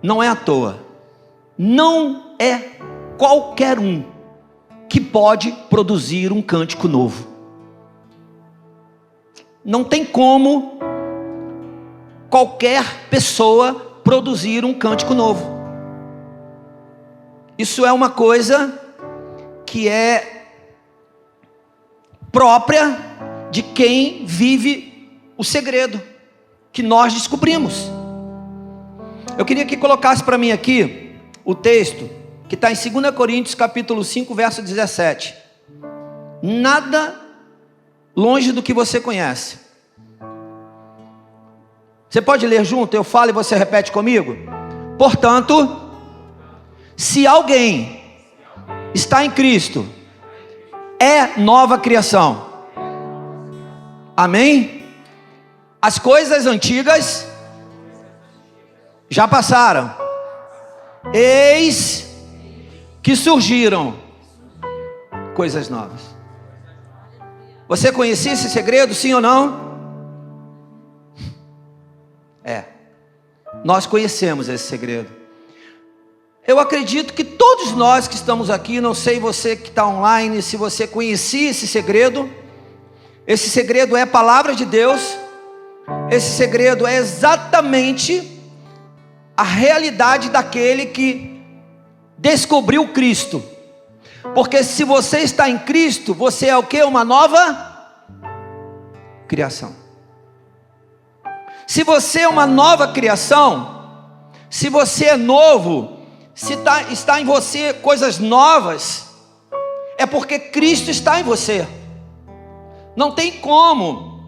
Não é à toa. Não é qualquer um que pode produzir um cântico novo. Não tem como qualquer pessoa produzir um cântico novo. Isso é uma coisa que é própria de quem vive o segredo que nós descobrimos. Eu queria que colocasse para mim aqui o texto que está em 2 Coríntios capítulo 5, verso 17. Nada longe do que você conhece. Você pode ler junto? Eu falo e você repete comigo. Portanto, se alguém está em Cristo, é nova criação. Amém? As coisas antigas já passaram, eis que surgiram coisas novas. Você conhecia esse segredo, sim ou não? Nós conhecemos esse segredo. Eu acredito que todos nós que estamos aqui, não sei você que está online, se você conhecia esse segredo é a palavra de Deus. Esse segredo é exatamente a realidade daquele que descobriu Cristo. Porque se você está em Cristo, você é o que? Uma nova criação. Se você é uma nova criação, se você é novo, se está em você coisas novas, é porque Cristo está em você. Não tem como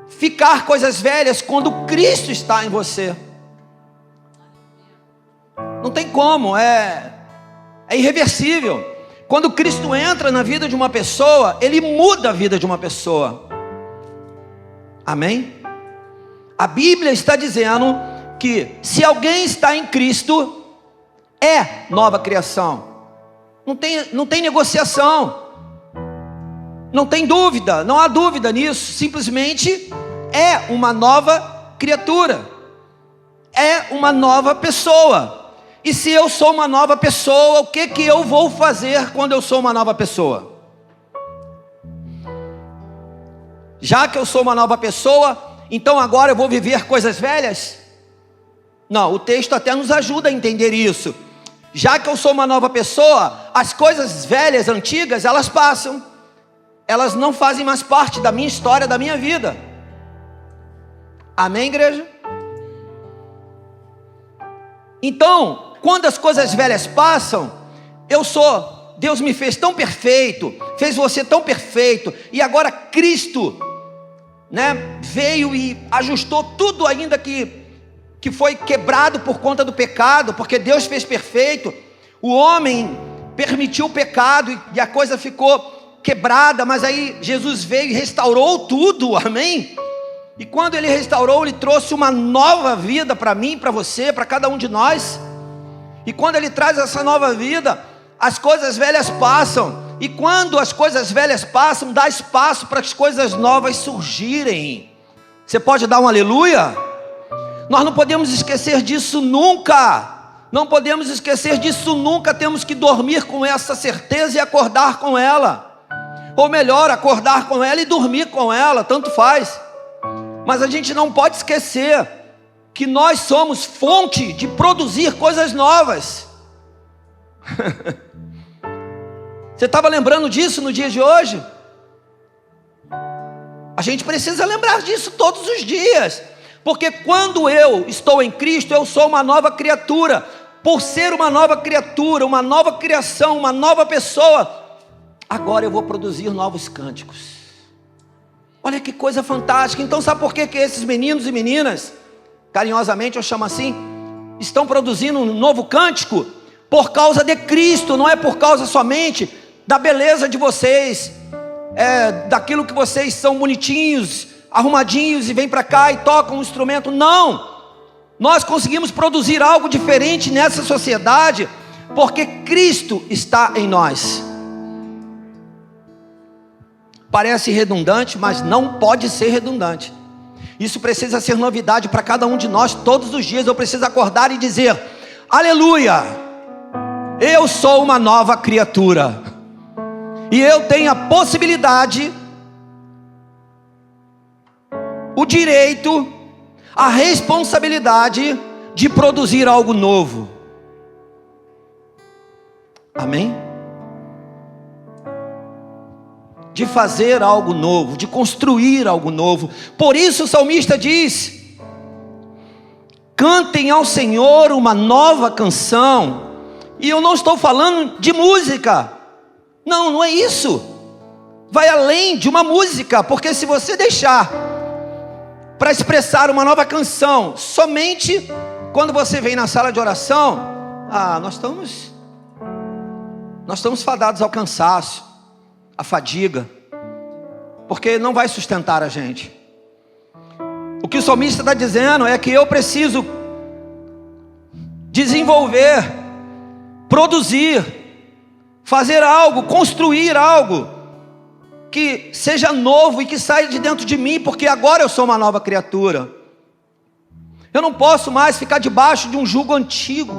ficar coisas velhas quando Cristo está em você. Não tem como, é irreversível. Quando Cristo entra na vida de uma pessoa, Ele muda a vida de uma pessoa. Amém? A Bíblia está dizendo que se alguém está em Cristo, é nova criação. Não tem negociação. Não tem dúvida, não há dúvida nisso. Simplesmente é uma nova criatura. É uma nova pessoa. E se eu sou uma nova pessoa, o que eu vou fazer quando eu sou uma nova pessoa? Já que eu sou uma nova pessoa, então agora eu vou viver coisas velhas? Não, o texto até nos ajuda a entender isso. Já que eu sou uma nova pessoa, as coisas velhas, antigas, elas passam. Elas não fazem mais parte da minha história, da minha vida. Amém, igreja? Então, quando as coisas velhas passam, Deus me fez tão perfeito, fez você tão perfeito, e agora Cristo, veio e ajustou tudo ainda que foi quebrado por conta do pecado, porque Deus fez perfeito. O homem permitiu o pecado e a coisa ficou quebrada, mas aí Jesus veio e restaurou tudo, amém? E quando Ele restaurou, Ele trouxe uma nova vida para mim, para você, para cada um de nós. E quando Ele traz essa nova vida, as coisas velhas passam. E quando as coisas velhas passam, dá espaço para as coisas novas surgirem. Você pode dar um aleluia? Nós não podemos esquecer disso nunca. Não podemos esquecer disso nunca. Temos que dormir com essa certeza e acordar com ela. Ou melhor, acordar com ela e dormir com ela, tanto faz. Mas a gente não pode esquecer que nós somos fonte de produzir coisas novas. Você estava lembrando disso no dia de hoje? A gente precisa lembrar disso todos os dias. Porque quando eu estou em Cristo, eu sou uma nova criatura. Por ser uma nova criatura, uma nova criação, uma nova pessoa, agora eu vou produzir novos cânticos. Olha que coisa fantástica. Então sabe por que esses meninos e meninas, carinhosamente eu chamo assim, estão produzindo um novo cântico? Por causa de Cristo, não é por causa somente da beleza de vocês, daquilo que vocês são bonitinhos, arrumadinhos e vêm para cá e tocam um instrumento. Não, nós conseguimos produzir algo diferente nessa sociedade, porque Cristo está em nós. Parece redundante, mas não pode ser redundante. Isso precisa ser novidade para cada um de nós. Todos os dias eu preciso acordar e dizer: aleluia, eu sou uma nova criatura, e eu tenho a possibilidade, o direito, a responsabilidade de produzir algo novo. Amém? De fazer algo novo, de construir algo novo. Por isso o salmista diz: cantem ao Senhor uma nova canção. E eu não estou falando de música, não é isso. Vai além de uma música, porque se você deixar para expressar uma nova canção somente quando você vem na sala de oração, nós estamos fadados ao cansaço, à fadiga, porque não vai sustentar a gente. O que o salmista está dizendo é que eu preciso desenvolver, produzir, fazer algo, construir algo que seja novo e que saia de dentro de mim, porque agora eu sou uma nova criatura. Eu não posso mais ficar debaixo de um jugo antigo.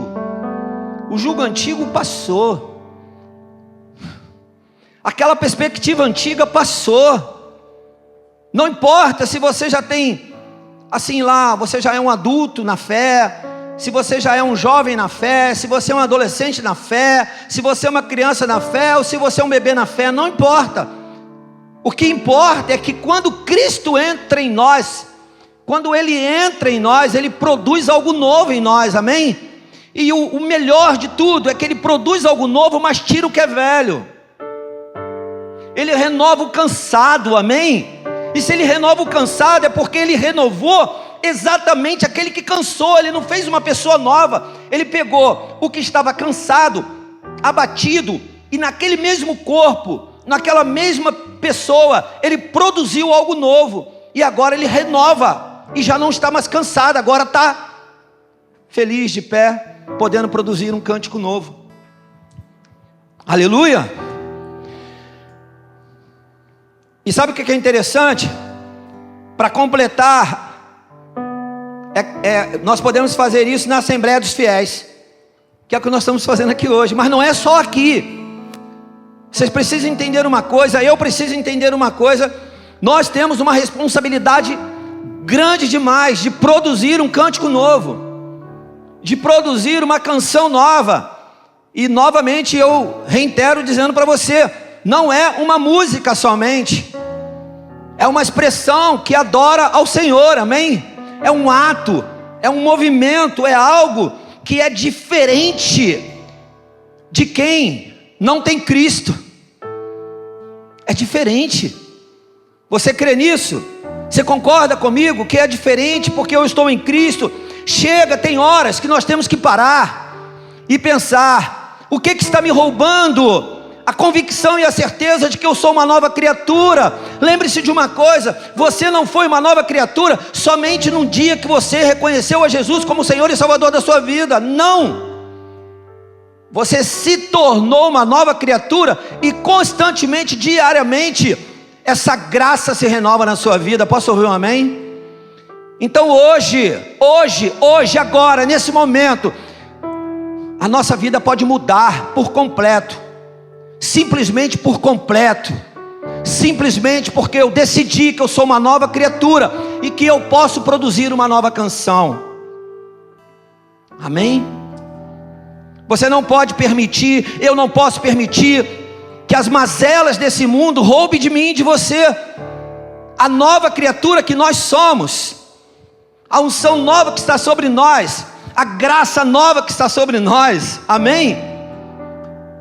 O jugo antigo passou. Aquela perspectiva antiga passou. Não importa se você já tem, assim lá, você já é um adulto na fé, se você já é um jovem na fé, se você é um adolescente na fé, se você é uma criança na fé, ou se você é um bebê na fé, não importa. O que importa é que quando Cristo entra em nós, quando Ele entra em nós, Ele produz algo novo em nós, amém? E o melhor de tudo é que Ele produz algo novo, mas tira o que é velho. Ele renova o cansado, amém? E se Ele renova o cansado, é porque Ele renovou exatamente aquele que cansou. Ele não fez uma pessoa nova, Ele pegou o que estava cansado, abatido, e naquele mesmo corpo, naquela mesma pessoa, Ele produziu algo novo, e agora Ele renova, e já não está mais cansado, agora está feliz, de pé, podendo produzir um cântico novo. Aleluia! E sabe o que é interessante? Para completar, nós podemos fazer isso na Assembleia dos Fiéis, que é o que nós estamos fazendo aqui hoje, mas não é só aqui. Vocês precisam entender uma coisa, eu preciso entender uma coisa: nós temos uma responsabilidade grande demais de produzir um cântico novo, de produzir uma canção nova. E novamente eu reitero dizendo para você, não é uma música somente, é uma expressão que adora ao Senhor, amém? É um ato, é um movimento, é algo que é diferente de quem não tem Cristo. É diferente. Você crê nisso? Você concorda comigo que é diferente porque eu estou em Cristo? Chega, tem horas que nós temos que parar e pensar: o que está me roubando a convicção e a certeza de que eu sou uma nova criatura? Lembre-se de uma coisa: você não foi uma nova criatura somente num dia que você reconheceu a Jesus como Senhor e Salvador da sua vida. Não! Você se tornou uma nova criatura e constantemente, diariamente, essa graça se renova na sua vida. Posso ouvir um amém? Então hoje, agora, nesse momento, a nossa vida pode mudar por completo. Simplesmente por completo. Simplesmente porque eu decidi que eu sou uma nova criatura e que eu posso produzir uma nova canção. Amém? Você não pode permitir, eu não posso permitir que as mazelas desse mundo roubem de mim e de você a nova criatura que nós somos, a unção nova que está sobre nós, a graça nova que está sobre nós, amém?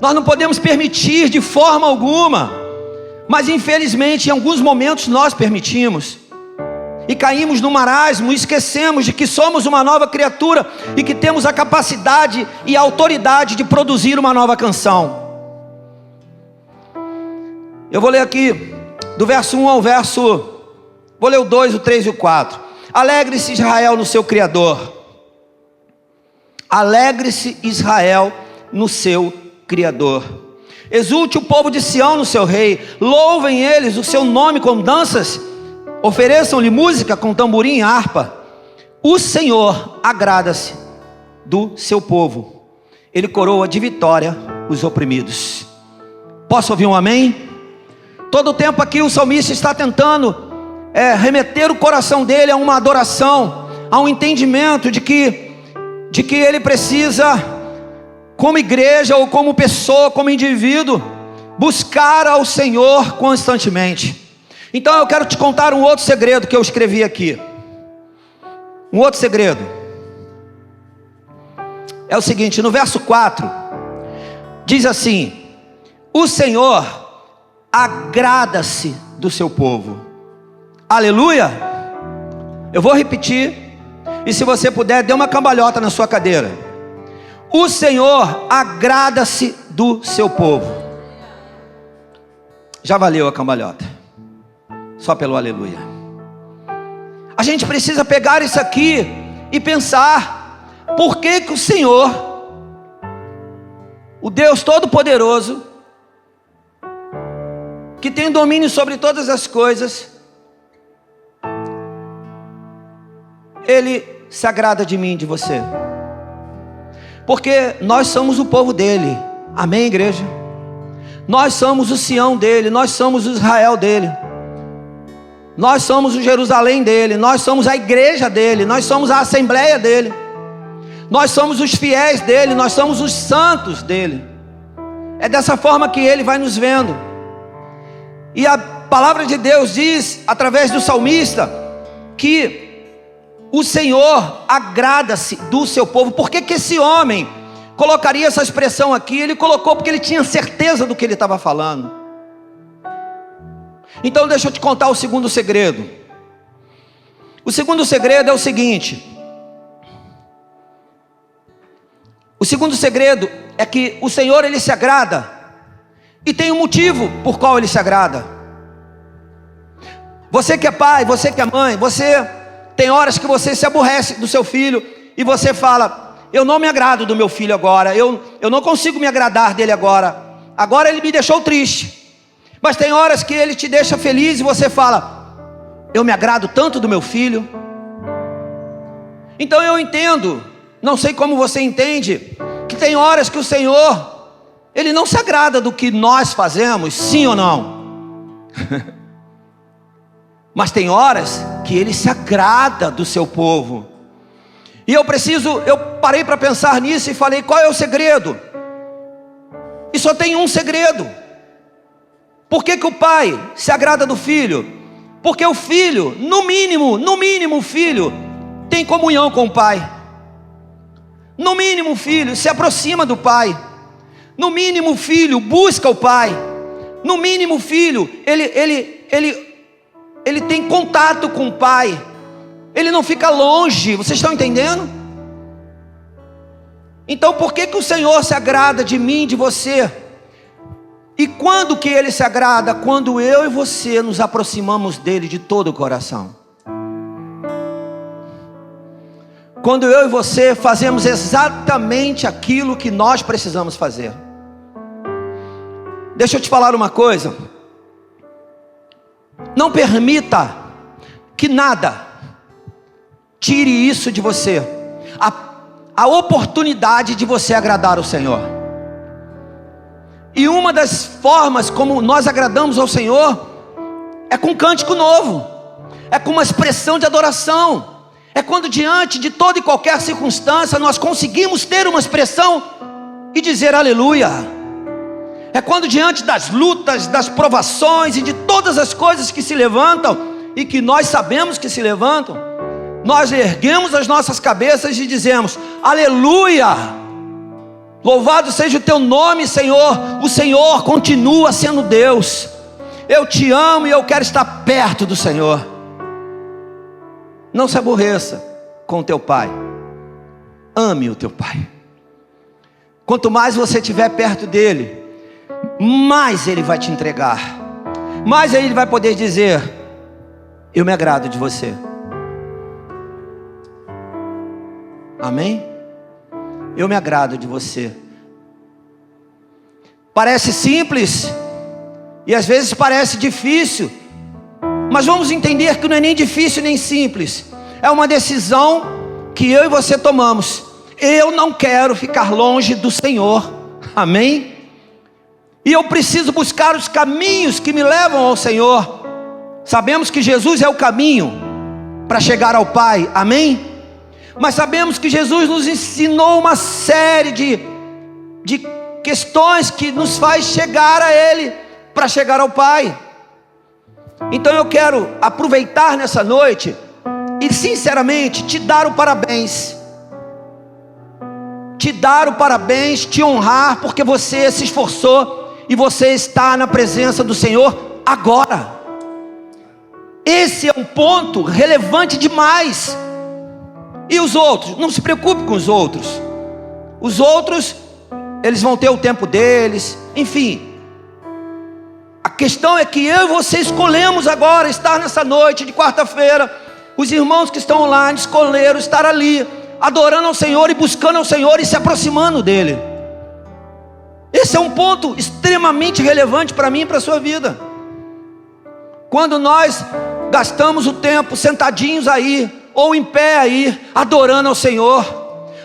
Nós não podemos permitir de forma alguma, mas infelizmente em alguns momentos nós permitimos, e caímos no marasmo, e esquecemos de que somos uma nova criatura, e que temos a capacidade e a autoridade de produzir uma nova canção. Eu vou ler aqui, do verso 1 ao verso, vou ler o 2, o 3 e o 4. Alegre-se Israel no seu Criador. Alegre-se Israel no seu Criador. Exulte o povo de Sião no seu rei. Louvem eles o seu nome com danças. Ofereçam-lhe música com tamborim e harpa. O Senhor agrada-se do seu povo. Ele coroa de vitória os oprimidos. Posso ouvir um amém? Todo o tempo aqui o salmista está tentando remeter o coração dele a uma adoração, a um entendimento de que ele precisa, como igreja ou como pessoa, como indivíduo, buscar ao Senhor constantemente. Então eu quero te contar um outro segredo que eu escrevi aqui. Um outro segredo é o seguinte: no verso 4 diz assim: o Senhor agrada-se do seu povo. Aleluia. Eu vou repetir, e se você puder, dê uma cambalhota na sua cadeira. O Senhor agrada-se do seu povo. Já valeu a cambalhota, só pelo aleluia. A gente precisa pegar isso aqui e pensar: por que o Senhor, o Deus Todo-Poderoso, que tem domínio sobre todas as coisas, Ele se agrada de mim e de você? Porque nós somos o povo dele. Amém, igreja? Nós somos o Sião dele, nós somos o Israel dele, nós somos o Jerusalém dele, nós somos a igreja dele, nós somos a assembleia dele, nós somos os fiéis dele, nós somos os santos dele. É dessa forma que ele vai nos vendo. E a palavra de Deus diz, através do salmista, que o Senhor agrada-se do seu povo. Por que esse homem colocaria essa expressão aqui? Ele colocou porque ele tinha certeza do que ele estava falando. Então deixa eu te contar o segundo segredo. O segundo segredo é o seguinte: o segundo segredo é que o Senhor, Ele se agrada, e tem um motivo por qual Ele se agrada. Você que é pai, você que é mãe, você tem horas que você se aborrece do seu filho e você fala: eu não me agrado do meu filho agora, eu não consigo me agradar dele agora ele me deixou triste. Mas tem horas que ele te deixa feliz e você fala: eu me agrado tanto do meu filho. Então eu entendo, não sei como você entende, que tem horas que o Senhor, Ele não se agrada do que nós fazemos, sim ou não? Mas tem horas que Ele se agrada do seu povo. E eu parei para pensar nisso e falei: qual é o segredo? E só tem um segredo. Por que o pai se agrada do filho? Porque o filho, no mínimo o filho tem comunhão com o pai. No mínimo o filho se aproxima do pai. No mínimo o filho busca o pai. No mínimo o filho, ele tem contato com o pai. Ele não fica longe. Vocês estão entendendo? Então por que o Senhor se agrada de mim, de você? E quando que Ele se agrada? Quando eu e você nos aproximamos dEle de todo o coração. Quando eu e você fazemos exatamente aquilo que nós precisamos fazer. Deixa eu te falar uma coisa. Não permita que nada tire isso de você. A oportunidade de você agradar o Senhor. E uma das formas como nós agradamos ao Senhor é com um cântico novo, é com uma expressão de adoração, é quando diante de toda e qualquer circunstância nós conseguimos ter uma expressão e dizer aleluia. É quando diante das lutas, das provações e de todas as coisas que se levantam e que nós sabemos que se levantam, nós erguemos as nossas cabeças e dizemos aleluia. Louvado seja o teu nome, Senhor. O Senhor continua sendo Deus. Eu te amo e eu quero estar perto do Senhor. Não se aborreça com o teu pai. Ame o teu pai. Quanto mais você estiver perto dele, mais ele vai te entregar. Mais ele vai poder dizer: eu me agrado de você. Amém? Eu me agrado de você. Parece simples e às vezes parece difícil, mas vamos entender que não é nem difícil nem simples. É uma decisão que eu e você tomamos. Eu não quero ficar longe do Senhor, amém? E eu preciso buscar os caminhos que me levam ao Senhor. Sabemos que Jesus é o caminho para chegar ao Pai, amém? Mas sabemos que Jesus nos ensinou uma série de questões que nos faz chegar a Ele, para chegar ao Pai. Então eu quero aproveitar nessa noite e sinceramente te dar o parabéns. Te dar o parabéns, te honrar, porque você se esforçou e você está na presença do Senhor agora. Esse é um ponto relevante demais. E os outros? Não se preocupe com os outros. Os outros, eles vão ter o tempo deles, enfim. A questão é que eu e você escolhemos agora estar nessa noite de quarta-feira. Os irmãos que estão online escolheram estar ali, adorando ao Senhor e buscando ao Senhor e se aproximando dEle. Esse é um ponto extremamente relevante para mim e para a sua vida. Quando nós gastamos o tempo sentadinhos aí, ou em pé aí, adorando ao Senhor,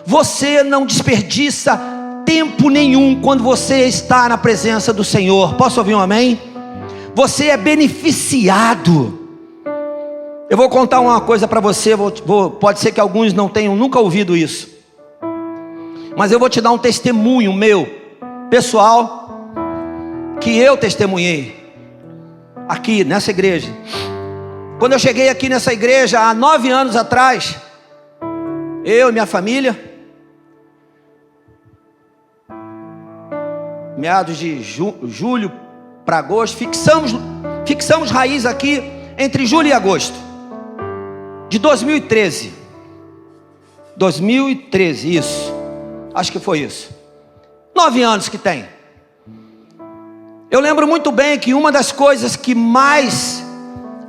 você não desperdiça tempo nenhum quando você está na presença do Senhor. Posso ouvir um amém? Você é beneficiado. Eu vou contar uma coisa para você, pode ser que alguns não tenham nunca ouvido isso, mas eu vou te dar um testemunho meu, pessoal, que eu testemunhei aqui nessa igreja. Quando eu cheguei aqui nessa igreja há 9 anos atrás, eu e minha família, meados de julho para agosto, fixamos raiz aqui entre julho e agosto de 2013. 2013, isso. Acho que foi isso. 9 anos que tem. Eu lembro muito bem que uma das coisas que mais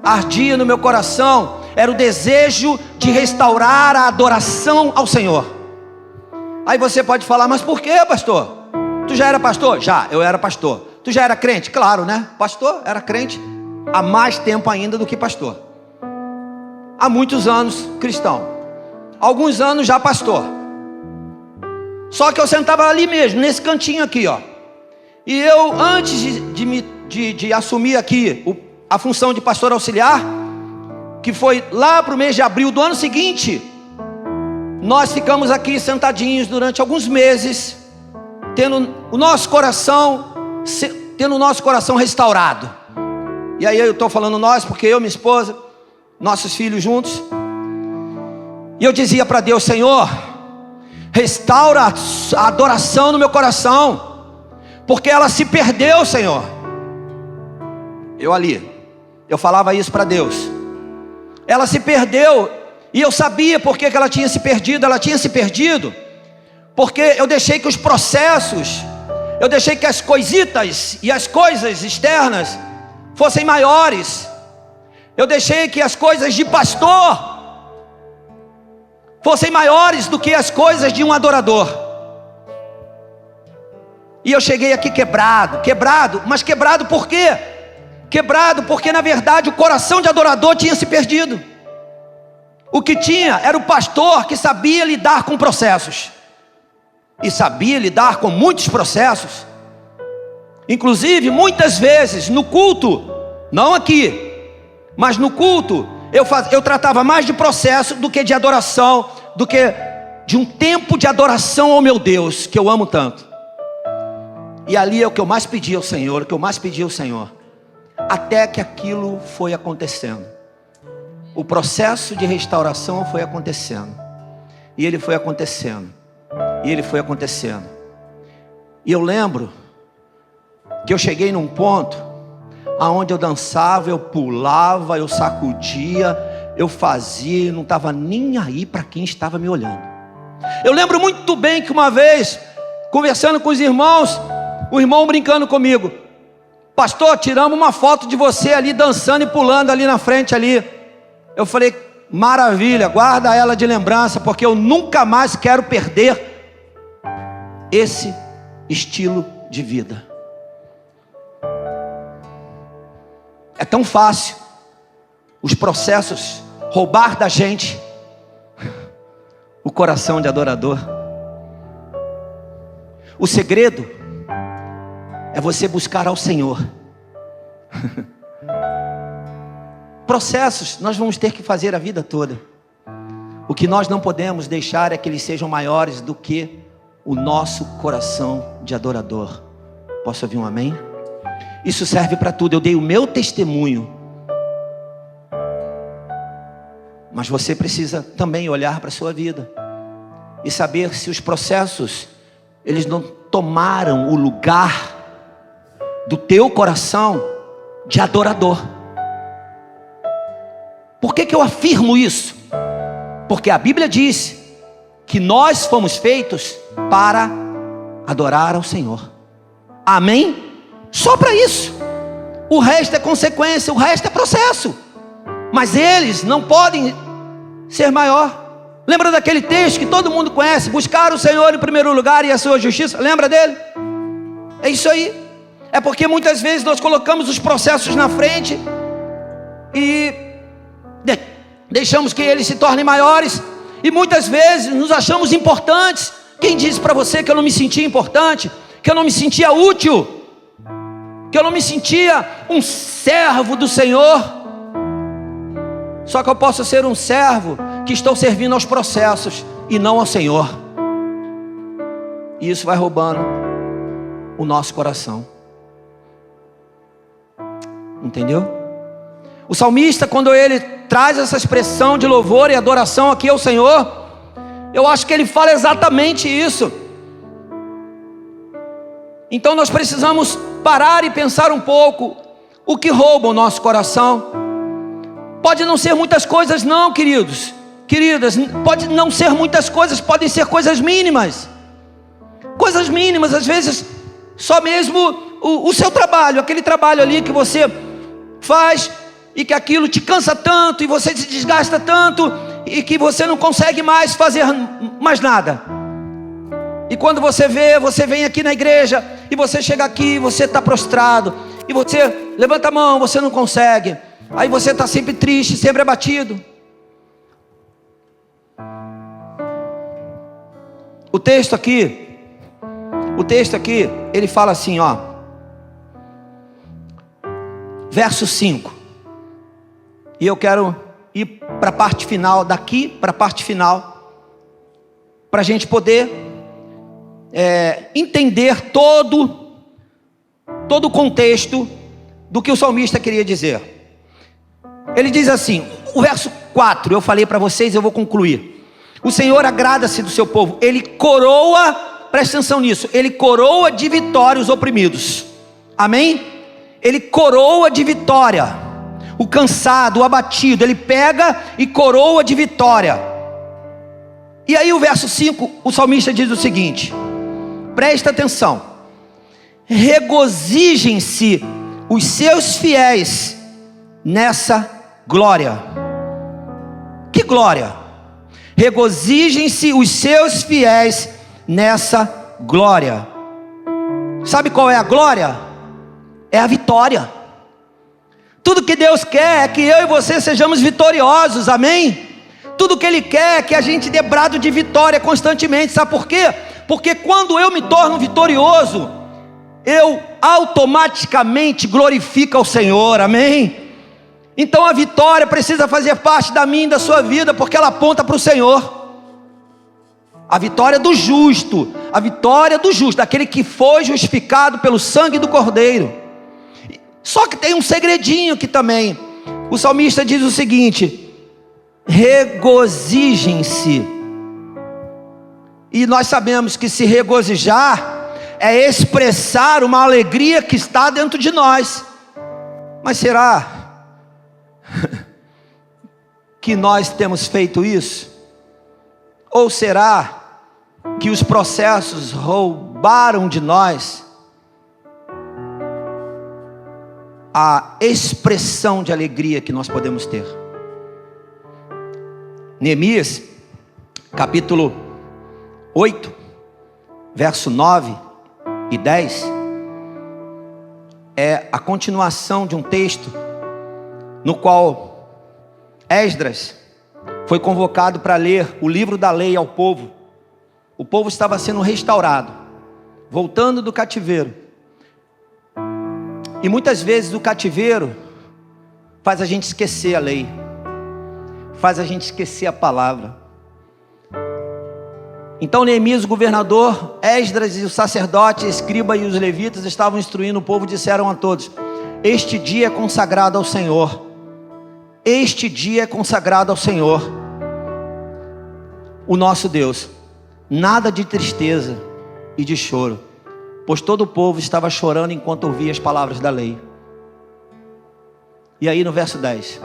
ardia no meu coração era o desejo de restaurar a adoração ao Senhor. Aí você pode falar, mas por que, pastor? Tu já era pastor? Já, eu era pastor. Tu já era crente? Claro, né? Pastor era crente há mais tempo ainda do que pastor. Há muitos anos cristão. Alguns anos já pastor. Só que eu sentava ali mesmo, nesse cantinho aqui, ó. E eu, antes de assumir aqui a função de pastor auxiliar, que foi lá para o mês de abril do ano seguinte, nós ficamos aqui sentadinhos durante alguns meses, tendo o nosso coração restaurado. E aí eu estou falando nós, porque eu, minha esposa, nossos filhos juntos. E eu dizia para Deus, Senhor, restaura a adoração no meu coração, porque ela se perdeu, Senhor. Eu falava isso para Deus. Ela se perdeu, e eu sabia por que ela tinha se perdido. Ela tinha se perdido porque eu deixei que os processos, eu deixei que as coisitas e as coisas externas fossem maiores. Eu deixei que as coisas de pastor fossem maiores do que as coisas de um adorador. E eu cheguei aqui quebrado, mas quebrado por quê? Quebrado porque na verdade o coração de adorador tinha se perdido. O que tinha era o pastor que sabia lidar com processos, e sabia lidar com muitos processos. Inclusive muitas vezes no culto, não aqui, mas no culto, eu tratava mais de processo do que de adoração, do que de um tempo de adoração ao meu Deus, que eu amo tanto. E ali é o que eu mais pedi ao Senhor, até que aquilo foi acontecendo. O processo de restauração foi acontecendo, e ele foi acontecendo, e ele foi acontecendo. E eu lembro que eu cheguei num ponto aonde eu dançava, eu pulava, eu sacudia, eu fazia, não estava nem aí para quem estava me olhando. Eu lembro muito bem que uma vez, conversando com os irmãos, o irmão brincando comigo, pastor, tiramos uma foto de você ali dançando e pulando ali na frente ali. Eu falei, maravilha, guarda ela de lembrança, porque eu nunca mais quero perder esse estilo de vida. É tão fácil os processos roubar da gente o coração de adorador. O segredo é você buscar ao Senhor. Processos nós vamos ter que fazer a vida toda. O que nós não podemos deixar é que eles sejam maiores do que o nosso coração de adorador. Posso ouvir um amém? Isso serve para tudo. Eu dei o meu testemunho, mas você precisa também olhar para a sua vida e saber se os processos eles não tomaram o lugar do teu coração de adorador. Por que eu afirmo isso? Porque a Bíblia diz que nós fomos feitos para adorar ao Senhor. Amém? Só para isso. O resto é consequência, o resto é processo. Mas eles não podem ser maior. Lembra daquele texto que todo mundo conhece? Buscar o Senhor em primeiro lugar e a sua justiça. Lembra dele? É isso aí. É porque muitas vezes nós colocamos os processos na frente e deixamos que eles se tornem maiores. E muitas vezes nos achamos importantes. Quem disse para você que eu não me sentia importante? Que eu não me sentia útil? Que eu não me sentia um servo do Senhor? Só que eu posso ser um servo que estou servindo aos processos e não ao Senhor. E isso vai roubando o nosso coração. Entendeu? O salmista, quando ele traz essa expressão de louvor e adoração aqui ao Senhor, eu acho que ele fala exatamente isso. Então nós precisamos parar e pensar um pouco o que rouba o nosso coração. Pode não ser muitas coisas não, queridos, queridas, pode não ser muitas coisas, podem ser coisas mínimas. Coisas mínimas, às vezes só mesmo o seu trabalho, aquele trabalho ali que você faz e que aquilo te cansa tanto e você se desgasta tanto e que você não consegue mais fazer mais nada. E quando você vê, você vem aqui na igreja e você chega aqui, você está prostrado e você levanta a mão, você não consegue. Aí você está sempre triste, sempre abatido. O texto aqui, ele fala assim, ó, verso 5. E eu quero ir para a parte final, daqui para a parte final, para a gente poder entender todo o contexto do que o salmista queria dizer. Ele diz assim, o verso 4, eu falei para vocês, eu vou concluir. O Senhor agrada-se do seu povo, Ele coroa, presta atenção nisso, Ele coroa de vitória os oprimidos. Amém? Ele coroa de vitória o cansado, o abatido. Ele pega e coroa de vitória. E aí o verso 5, o salmista diz o seguinte, presta atenção: regozijem-se os seus fiéis nessa glória. Que glória? Regozijem-se os seus fiéis nessa glória. Sabe qual é a glória? É a vitória. Tudo que Deus quer é que eu e você sejamos vitoriosos, amém? Tudo que Ele quer é que a gente dê brado de vitória constantemente. Sabe por quê? Porque quando eu me torno vitorioso, eu automaticamente glorifico ao Senhor, amém? Então a vitória precisa fazer parte da minha e da sua vida, porque ela aponta para o Senhor. A vitória do justo, a vitória do justo, daquele que foi justificado pelo sangue do Cordeiro. Só que tem um segredinho aqui também. O salmista diz o seguinte: regozijem-se. E nós sabemos que se regozijar é expressar uma alegria que está dentro de nós. Mas será que nós temos feito isso? Ou será que os processos roubaram de nós a expressão de alegria que nós podemos ter? Neemias, capítulo 8, verso 9 e 10, é a continuação de um texto no qual Esdras foi convocado para ler o livro da lei ao povo. O povo estava sendo restaurado, voltando do cativeiro. E muitas vezes o cativeiro faz a gente esquecer a lei, faz a gente esquecer a palavra. Então Neemias, o governador, Esdras e o sacerdote, escriba e os levitas estavam instruindo o povo, disseram a todos: este dia é consagrado ao Senhor. Este dia é consagrado ao Senhor, o nosso Deus. Nada de tristeza e de choro, pois todo o povo estava chorando enquanto ouvia as palavras da lei. E aí no verso 10,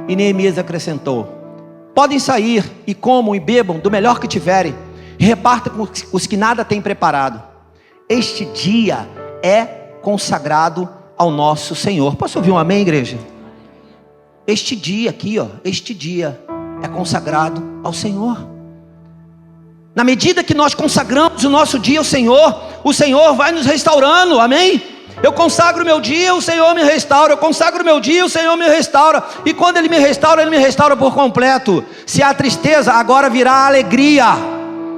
e Neemias acrescentou: podem sair e comam e bebam do melhor que tiverem, e repartam com os que nada têm preparado. Este dia é consagrado ao nosso Senhor. Posso ouvir um amém, igreja? Este dia aqui, este dia é consagrado ao Senhor. Na medida que nós consagramos o nosso dia ao Senhor, o Senhor vai nos restaurando, amém? Eu consagro o meu dia, o Senhor me restaura. Eu consagro o meu dia, o Senhor me restaura. E quando Ele me restaura por completo. Se há tristeza, agora virá alegria,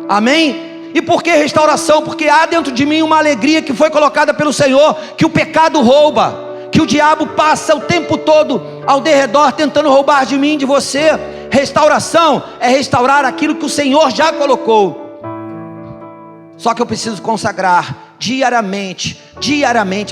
amém? E por que restauração? Porque há dentro de mim uma alegria que foi colocada pelo Senhor, que o pecado rouba, que o diabo passa o tempo todo ao derredor tentando roubar de mim, de você. Restauração é restaurar aquilo que o Senhor já colocou. Só que eu preciso consagrar diariamente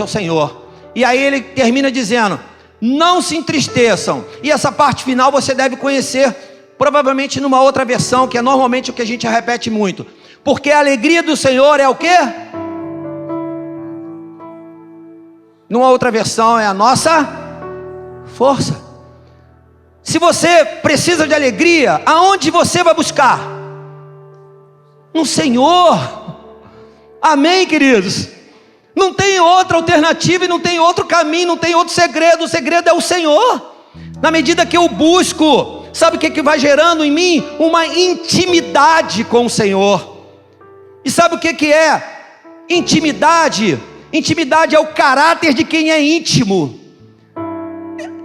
ao Senhor. E aí ele termina dizendo: não se entristeçam. E essa parte final você deve conhecer, provavelmente numa outra versão, que é normalmente o que a gente repete muito. Porque a alegria do Senhor é o quê? Numa outra versão é a nossa força. Se você precisa de alegria, aonde você vai buscar? No Senhor. Amém, queridos? Não tem outra alternativa e não tem outro caminho, não tem outro segredo. O segredo é o Senhor. Na medida que eu busco, sabe o que vai gerando em mim? Uma intimidade com o Senhor. E sabe o que é intimidade? Intimidade é o caráter de quem é íntimo.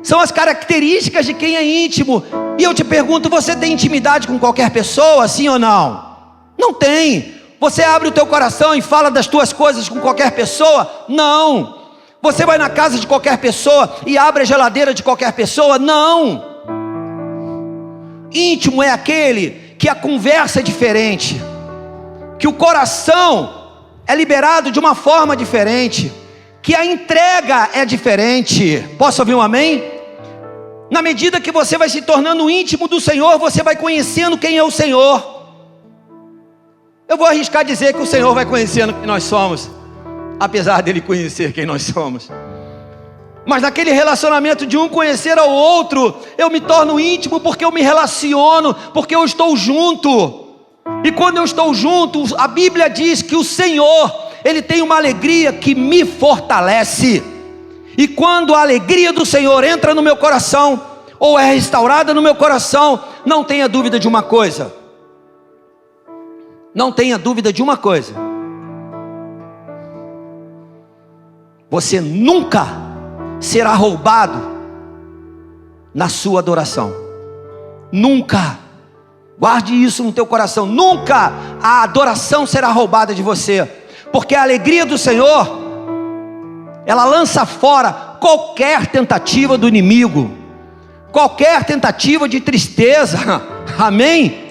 São as características de quem é íntimo. E eu te pergunto: você tem intimidade com qualquer pessoa, sim ou não? Não tem. Você abre o teu coração e fala das tuas coisas com qualquer pessoa? Não. Você vai na casa de qualquer pessoa e abre a geladeira de qualquer pessoa? Não. Íntimo é aquele que a conversa é diferente, que o coração é liberado de uma forma diferente, que a entrega é diferente. Posso ouvir um amém? Na medida que você vai se tornando íntimo do Senhor, você vai conhecendo quem é o Senhor. Eu vou arriscar dizer que o Senhor vai conhecendo quem nós somos, apesar dele conhecer quem nós somos. Mas naquele relacionamento de um conhecer ao outro, eu me torno íntimo porque eu me relaciono, porque eu estou junto. E quando eu estou junto, a Bíblia diz que o Senhor, Ele tem uma alegria que me fortalece. E quando a alegria do Senhor entra no meu coração, ou é restaurada no meu coração, não tenha dúvida de uma coisa. Não tenha dúvida de uma coisa. Você nunca será roubado na sua adoração. Nunca. Guarde isso no teu coração. Nunca a adoração será roubada de você. Porque a alegria do Senhor, ela lança fora qualquer tentativa do inimigo, qualquer tentativa de tristeza, amém?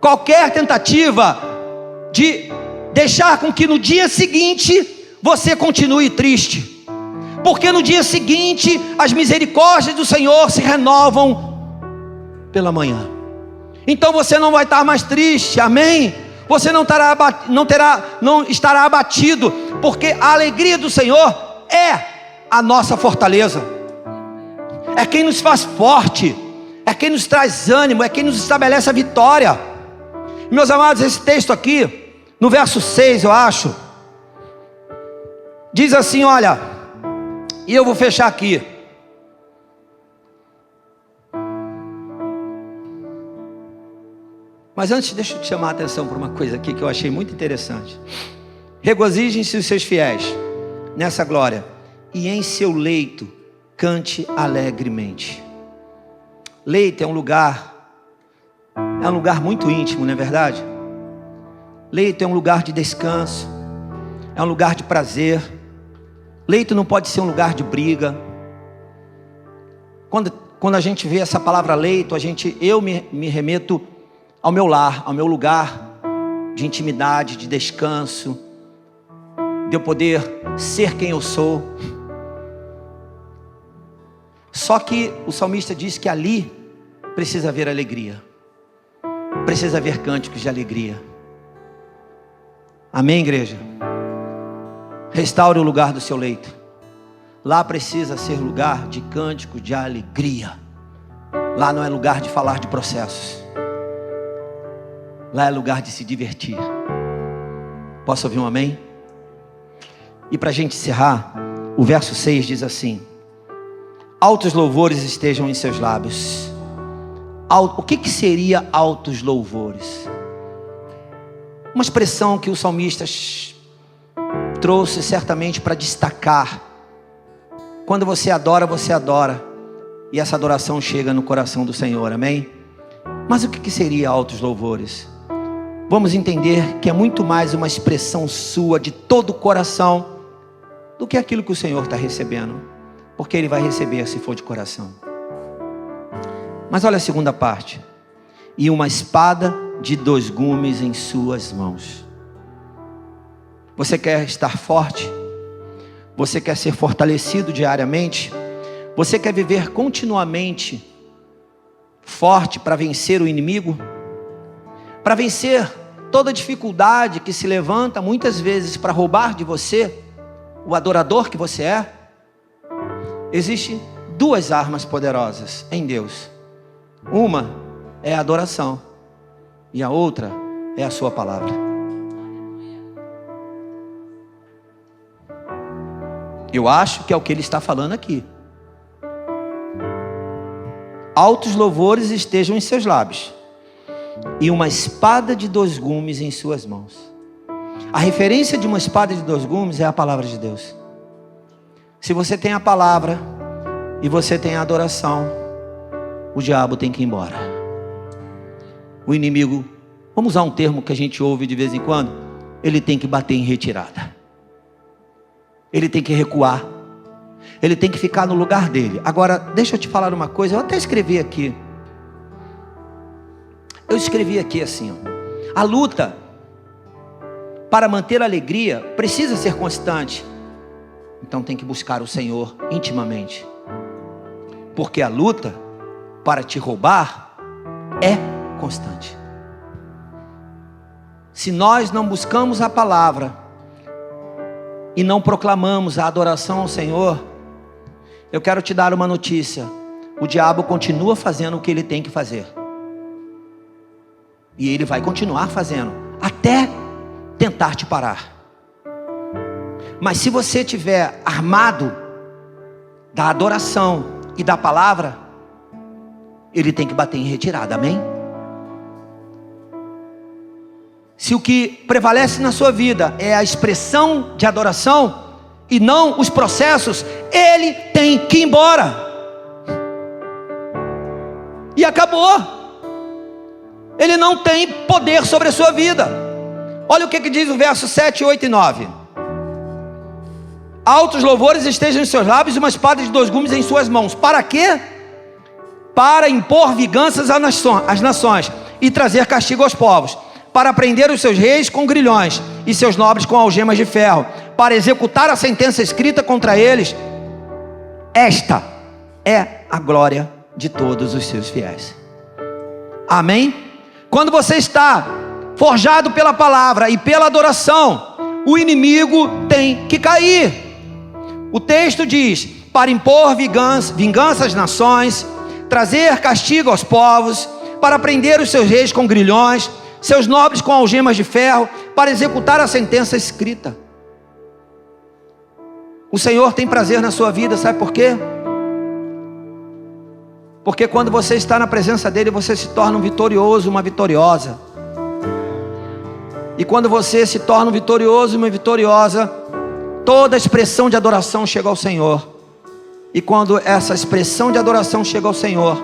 Qualquer tentativa de deixar com que no dia seguinte você continue triste, porque no dia seguinte as misericórdias do Senhor se renovam pela manhã. Então você não vai estar mais triste, amém? Você não estará abatido, porque a alegria do Senhor é a nossa fortaleza, é quem nos faz forte, é quem nos traz ânimo, é quem nos estabelece a vitória. Meus amados, esse texto aqui, no verso 6 eu acho, diz assim, olha, e eu vou fechar aqui. Mas antes, deixa eu te chamar a atenção para uma coisa aqui que eu achei muito interessante. Regozijem-se os seus fiéis nessa glória, e em seu leito cante alegremente. Leito é um lugar muito íntimo, não é verdade? Leito é um lugar de descanso, é um lugar de prazer. Leito não pode ser um lugar de briga. Quando a gente vê essa palavra leito, eu me remeto ao meu lar, ao meu lugar de intimidade, de descanso, de eu poder ser quem eu sou. Só que o salmista diz que ali precisa haver alegria, precisa haver cânticos de alegria. Amém, igreja? Restaure o lugar do seu leito. Lá precisa ser lugar de cântico de alegria. Lá não é lugar de falar de processos. Lá é lugar de se divertir. Posso ouvir um amém? E para a gente encerrar, o verso 6 diz assim: altos louvores estejam em seus lábios. O que seria altos louvores? Uma expressão que o salmista trouxe certamente para destacar. Quando você adora, e essa adoração chega no coração do Senhor, amém? Mas o que seria altos louvores? Vamos entender que é muito mais uma expressão sua, de todo o coração, do que aquilo que o Senhor está recebendo, porque Ele vai receber se for de coração. Mas olha a segunda parte: e uma espada de 2 gumes em suas mãos. Você quer estar forte? Você quer ser fortalecido diariamente? Você quer viver continuamente forte para vencer o inimigo? Para vencer toda dificuldade que se levanta muitas vezes para roubar de você o adorador que você é? Existem 2 armas poderosas em Deus. Uma é a adoração e a outra é a sua palavra. Eu acho que é o que ele está falando aqui. Altos louvores estejam em seus lábios, e uma espada de 2 gumes em suas mãos. A referência de uma espada de 2 gumes é a palavra de Deus. Se você tem a palavra e você tem a adoração, o diabo tem que ir embora. O inimigo, vamos usar um termo que a gente ouve de vez em quando, ele tem que bater em retirada. Ele tem que recuar. Ele tem que ficar no lugar dele. Agora, deixa eu te falar uma coisa. Eu até escrevi aqui. Eu escrevi aqui assim, ó: a luta para manter a alegria precisa ser constante. Então tem que buscar o Senhor intimamente. Porque a luta para te roubar é constante. Se nós não buscamos a palavra e não proclamamos a adoração ao Senhor, eu quero te dar uma notícia: o diabo continua fazendo o que ele tem que fazer, e ele vai continuar fazendo até tentar te parar. Mas se você estiver armado da adoração e da palavra, ele tem que bater em retirada, amém? Se o que prevalece na sua vida é a expressão de adoração e não os processos, ele tem que ir embora. E acabou. Ele não tem poder sobre a sua vida. Olha o que diz o verso 7, 8 e 9. Altos louvores estejam em seus lábios e uma espada de 2 gumes em suas mãos. Para quê? Para impor vinganças às nações e trazer castigo aos povos. Para prender os seus reis com grilhões e seus nobres com algemas de ferro. Para executar a sentença escrita contra eles. Esta é a glória de todos os seus fiéis. Amém? Quando você está forjado pela palavra e pela adoração, o inimigo tem que cair. O texto diz: para impor vingança às nações, trazer castigo aos povos, para prender os seus reis com grilhões, seus nobres com algemas de ferro, para executar a sentença escrita. O Senhor tem prazer na sua vida, sabe por quê? Porque quando você está na presença dele, você se torna um vitorioso, uma vitoriosa. E quando você se torna um vitorioso e uma vitoriosa, toda a expressão de adoração chega ao Senhor. E quando essa expressão de adoração chega ao Senhor,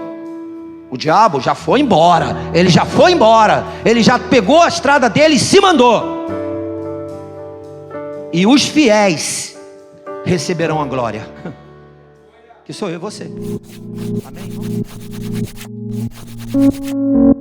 o diabo já foi embora. Ele já foi embora. Ele já pegou a estrada dele e se mandou. E os fiéis receberão a glória. Que sou eu e você. Amém, irmão?